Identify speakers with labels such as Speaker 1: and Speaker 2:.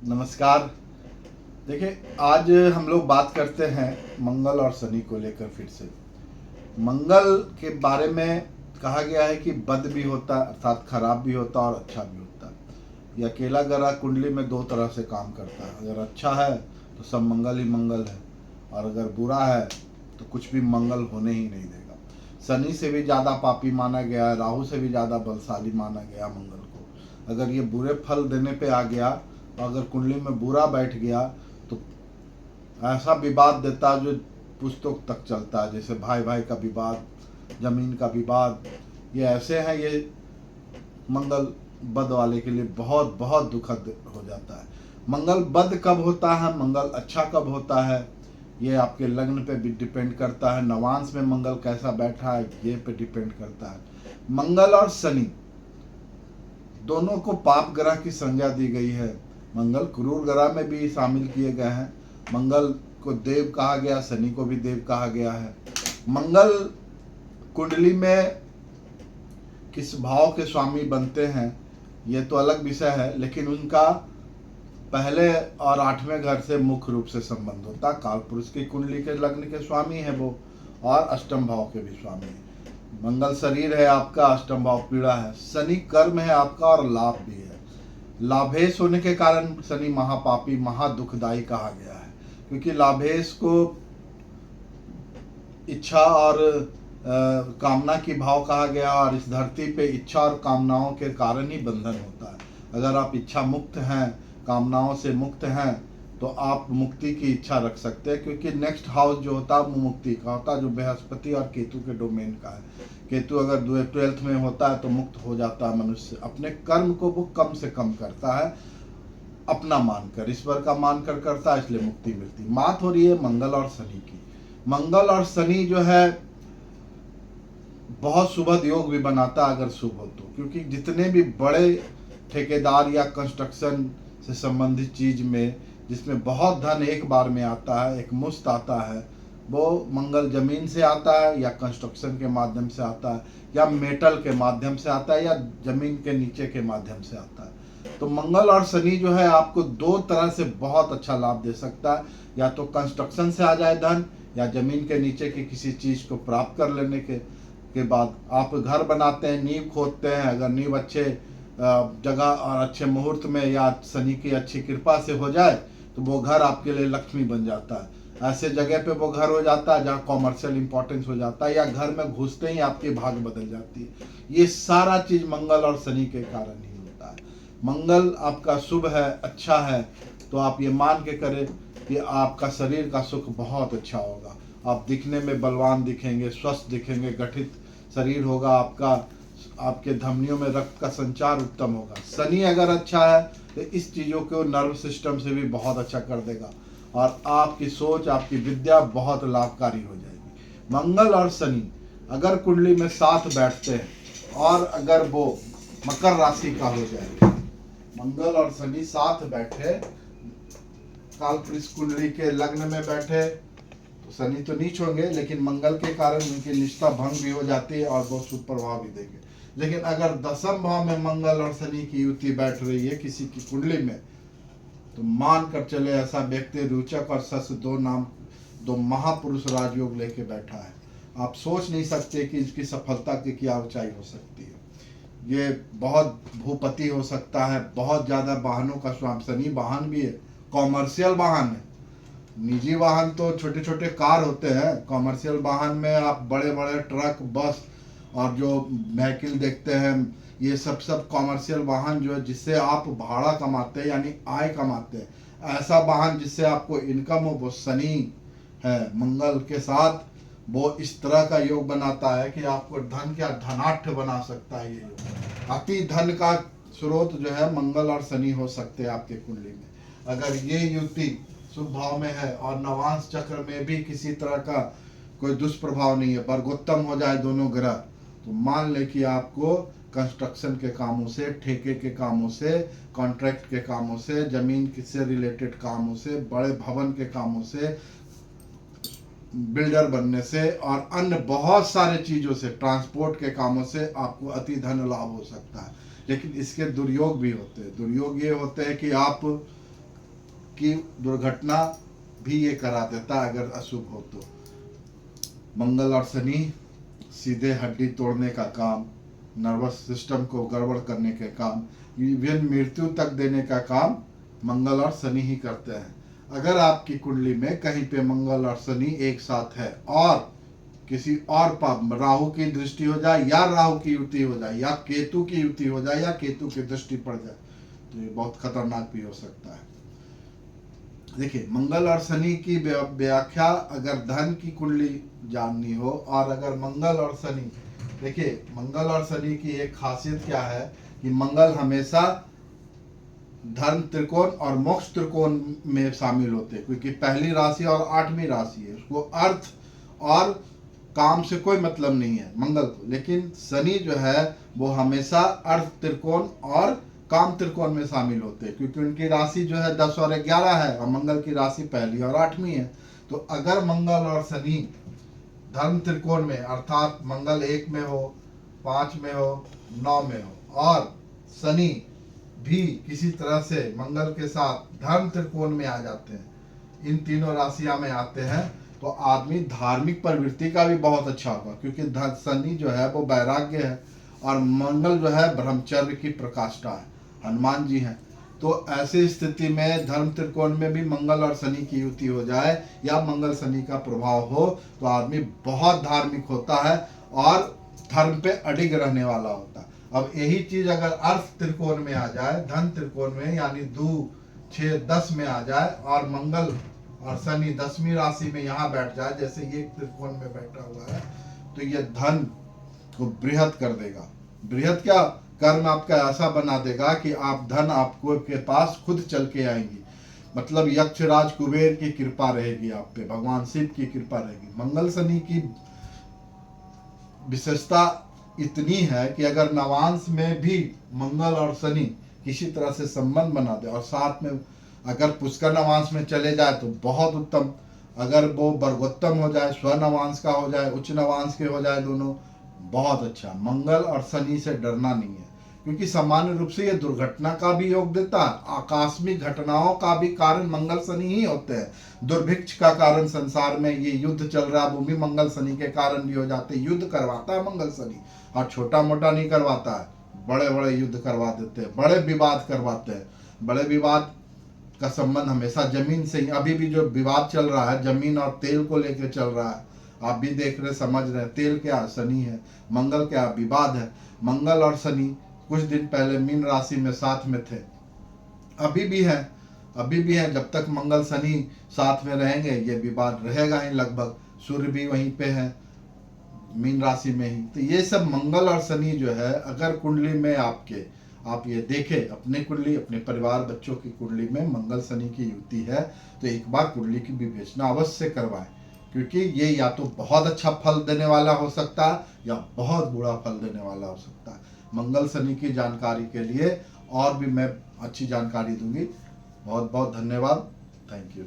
Speaker 1: नमस्कार। देखिए, आज हम लोग बात करते हैं मंगल और शनि को लेकर फिर से। मंगल के बारे में कहा गया है कि बद भी होता है, अर्थात खराब भी होता है और अच्छा भी होता है। ये अकेला ग्रह कुंडली में दो तरह से काम करता है। अगर अच्छा है तो सब मंगल ही मंगल है, और अगर बुरा है तो कुछ भी मंगल होने ही नहीं देगा। शनि से भी ज़्यादा पापी माना गया है, राहु से भी ज़्यादा बलशाली माना गया मंगल को। अगर ये बुरे फल देने पे आ गया, अगर कुंडली में बुरा बैठ गया तो ऐसा विवाद देता है जो पुस्तकों तक चलता है, जैसे भाई भाई का विवाद, जमीन का विवाद। ये ऐसे हैं, ये मंगल बद वाले के लिए बहुत बहुत दुखद हो जाता है। मंगल बद कब होता है, मंगल अच्छा कब होता है, ये आपके लग्न पे भी डिपेंड करता है। नवांश में मंगल कैसा बैठा है ये पे डिपेंड करता है। मंगल और शनि दोनों को पाप ग्रह की संज्ञा दी गई है। मंगल क्रूर ग्रह में भी शामिल किए गए हैं। मंगल को देव कहा गया, शनि को भी देव कहा गया है। मंगल कुंडली में किस भाव के स्वामी बनते हैं ये तो अलग विषय है, लेकिन उनका पहले और 8वें घर से मुख्य रूप से संबंध होता है। कालपुरुष की कुंडली के लग्न के स्वामी है वो, और अष्टम भाव के भी स्वामी है। मंगल शरीर है आपका, अष्टम भाव पीड़ा है। शनि कर्म है आपका और लाभ भी है। लाभेश होने के कारण शनि महापापी महादुखदायी कहा गया है, क्योंकि लाभेश को इच्छा और कामना की भाव कहा गया, और इस धरती पे इच्छा और कामनाओं के कारण ही बंधन होता है। अगर आप इच्छा मुक्त हैं, कामनाओं से मुक्त हैं, तो आप मुक्ति की इच्छा रख सकते हैं, क्योंकि नेक्स्ट हाउस जो होता है वो मुक्ति का होता है, जो बृहस्पति और केतु के डोमेन का है। केतु अगर 12th में होता है तो मुक्त हो जाता है मनुष्य। अपने कर्म को वो कम से कम करता है, अपना मानकर, ईश्वर का मानकर करता है, इसलिए मुक्ति मिलती। बात हो रही है मंगल और शनि की। मंगल और शनि जो है बहुत शुभ योग भी बनाता है अगर शुभ हो तो, क्योंकि जितने भी बड़े ठेकेदार या कंस्ट्रक्शन से संबंधित चीज में जिसमें बहुत धन एक बार में आता है, एक मुश्त आता है, वो मंगल जमीन से आता है या कंस्ट्रक्शन के माध्यम से आता है या मेटल के माध्यम से आता है या जमीन के नीचे के माध्यम से आता है। तो मंगल और शनि जो है आपको दो तरह से बहुत अच्छा लाभ दे सकता है। या तो कंस्ट्रक्शन से आ जाए धन, या जमीन के नीचे की किसी चीज को प्राप्त कर लेने के बाद आप घर बनाते हैं, नींव खोदते हैं। अगर नींव अच्छे जगह और अच्छे मुहूर्त में या शनि की अच्छी कृपा से हो जाए तो वो घर आपके लिए लक्ष्मी बन जाता है। ऐसे जगह पे वो घर हो जाता है जहाँ कॉमर्शियल इंपॉर्टेंस हो जाता है, या घर में घुसते ही आपकी भाग बदल जाती है। ये सारा चीज मंगल और शनि के कारण ही होता है। मंगल आपका शुभ है, अच्छा है, तो आप ये मान के करें कि आपका शरीर का सुख बहुत अच्छा होगा। आप दिखने में बलवान दिखेंगे, स्वस्थ दिखेंगे, गठित शरीर होगा आपका, आपके धमनियों में रक्त का संचार उत्तम होगा। शनि अगर अच्छा है तो इस चीज़ों को नर्व सिस्टम से भी बहुत अच्छा कर देगा, और आपकी सोच, आपकी विद्या बहुत लाभकारी हो जाएगी। मंगल और शनि अगर कुंडली में साथ बैठते हैं, और अगर वो मकर राशि का हो जाए, मंगल और शनि साथ बैठे, कालपुरुष कुंडली के लग्न में बैठे, तो शनि तो नीच होंगे, लेकिन मंगल के कारण उनकी निष्ठा भंग भी हो जाती है और बहुत शुभ प्रभाव भी देंगे। लेकिन अगर दसम भाव में मंगल और शनि की युति बैठ रही है किसी की कुंडली में, तो मान कर चले ऐसा व्यक्ति रुचक और सस दो महापुरुष राजयोग लेके बैठा है। आप सोच नहीं सकते कि इसकी सफलता की क्या ऊंचाई हो सकती है। ये बहुत भूपति हो सकता है, बहुत ज्यादा वाहनों का स्वामी। शनि वाहन भी है, कॉमर्शियल वाहन है। निजी वाहन तो छोटे छोटे कार होते हैं, कॉमर्शियल वाहन में आप बड़े बड़े ट्रक, बस और जो व्हीकल देखते हैं, ये सब कॉमर्शियल वाहन जो है, जिससे आप भाड़ा कमाते हैं यानी आय कमाते हैं। ऐसा वाहन जिससे आपको इनकम हो, वो शनि है मंगल के साथ। वो इस तरह का योग बनाता है कि आपको धन क्या धनाढ़ बना सकता है। ये योग अति धन का स्रोत जो है मंगल और शनि हो सकते हैं आपके कुंडली में। अगर ये युति शुभ भाव में है और नवांश चक्र में भी किसी तरह का कोई दुष्प्रभाव नहीं है, वर्गोत्तम हो जाए दोनों ग्रह, तो मान ले कि आपको कंस्ट्रक्शन के कामों से, ठेके के कामों से, कॉन्ट्रैक्ट के कामों से, जमीन से रिलेटेड कामों से, बड़े भवन के कामों से, बिल्डर बनने से और अन्य बहुत सारे चीज़ों से, ट्रांसपोर्ट के कामों से आपको अति धन लाभ हो सकता है। लेकिन इसके दुर्योग भी होते हैं। दुर्योग ये होते हैं कि आप की दुर्घटना भी ये करा देता है अगर अशुभ हो तो। मंगल और शनि सीधे हड्डी तोड़ने का काम, नर्वस सिस्टम को गड़बड़ करने के काम, इवन मृत्यु तक देने का काम मंगल और शनि ही करते हैं। अगर आपकी कुंडली में कहीं पे मंगल और शनि एक साथ है और किसी और पाप, राहु की दृष्टि हो जाए या राहु की युति हो जाए या केतु की युति हो जाए या केतु की दृष्टि पड़ जाए, तो ये बहुत खतरनाक भी हो सकता है। देखिए, मंगल और शनि की व्याख्या अगर धन की कुंडली जाननी हो, और अगर मंगल और शनि, देखिए मंगल और शनि की एक खासियत क्या है कि मंगल हमेशा धर्म त्रिकोण और मोक्ष त्रिकोण में शामिल होते हैं, क्योंकि पहली राशि और 8वीं राशि है, उसको अर्थ और काम से कोई मतलब नहीं है मंगल को। लेकिन शनि जो है वो हमेशा अर्थ त्रिकोण और काम त्रिकोण में शामिल होते हैं, क्योंकि उनकी राशि जो है 10 और 11 है और मंगल की राशि पहली और 8वीं है। तो अगर मंगल और शनि धर्म त्रिकोण में, अर्थात मंगल 1 में हो, 5 में हो, 9 में हो, और शनि भी किसी तरह से मंगल के साथ धर्म त्रिकोण में आ जाते हैं, इन तीनों राशियां में आते हैं, तो आदमी धार्मिक प्रवृत्ति का भी बहुत अच्छा होगा, क्योंकि शनि जो है वो वैराग्य है और मंगल जो है ब्रह्मचर्य की प्रकाष्ठा है, हनुमान जी हैं। तो ऐसी स्थिति में धर्म त्रिकोण में भी मंगल और शनि की युति हो जाए या मंगल शनि का प्रभाव हो, तो आदमी बहुत धार्मिक होता है और धर्म पे अडिग रहने वाला होता है। अब यही चीज अगर अर्थ त्रिकोण में आ जाए, धन त्रिकोण में, यानी 2, 6, 10 में आ जाए और मंगल और शनि 10वीं राशि में यहाँ बैठ जाए, जैसे ये त्रिकोण में बैठा हुआ है, तो ये धन को बृहद कर देगा। बृहद क्या, कर्म आपका ऐसा बना देगा कि आप धन आपको के पास खुद चल के आएंगी। मतलब यक्षराज कुबेर की कृपा रहेगी आप पे, भगवान शिव की कृपा रहेगी। मंगल शनि की विशेषता इतनी है कि अगर नवांश में भी मंगल और शनि किसी तरह से संबंध बना दे और साथ में अगर पुष्कर नवांश में चले जाए तो बहुत उत्तम, अगर वो वर्गोत्तम हो जाए, स्व नवांश का हो जाए, उच्च नवांश के हो जाए, दोनों बहुत अच्छा। मंगल और शनि से डरना नहीं है, क्योंकि सामान्य रूप से ये दुर्घटना का भी योग देता है, आकस्मिक घटनाओं का भी कारण मंगल शनि ही होते हैं। दुर्भिक्ष का कारण संसार में ये युद्ध चल रहा है, वो भी मंगल शनि के कारण भी हो जाते हैं। युद्ध करवाता है मंगल शनि, और छोटा मोटा नहीं करवाता है, बड़े बड़े युद्ध करवा देते हैं, बड़े विवाद करवाते हैं। बड़े विवाद का संबंध हमेशा जमीन से ही, अभी भी जो विवाद चल रहा है जमीन और तेल को लेकर चल रहा है, आप भी देख रहे समझ रहे, तेल क्या, शनि है, मंगल क्या, विवाद है। मंगल और शनि कुछ दिन पहले मीन राशि में साथ में थे, अभी भी है, अभी भी है। जब तक मंगल शनि साथ में रहेंगे ये विवाद रहेगा ही लगभग। सूर्य भी वहीं पे है, मीन राशि में ही। तो ये सब मंगल और शनि जो है, अगर कुंडली में आपके, आप ये देखें अपने कुंडली, अपने परिवार बच्चों की कुंडली में मंगल शनि की युति है, तो एक बार कुंडली की विवेचना अवश्य करवाएं, क्योंकि ये या तो बहुत अच्छा फल देने वाला हो सकता है या बहुत बुरा फल देने वाला हो सकता है। मंगल शनि की जानकारी के लिए और भी मैं अच्छी जानकारी दूंगी। बहुत बहुत धन्यवाद। Thank you.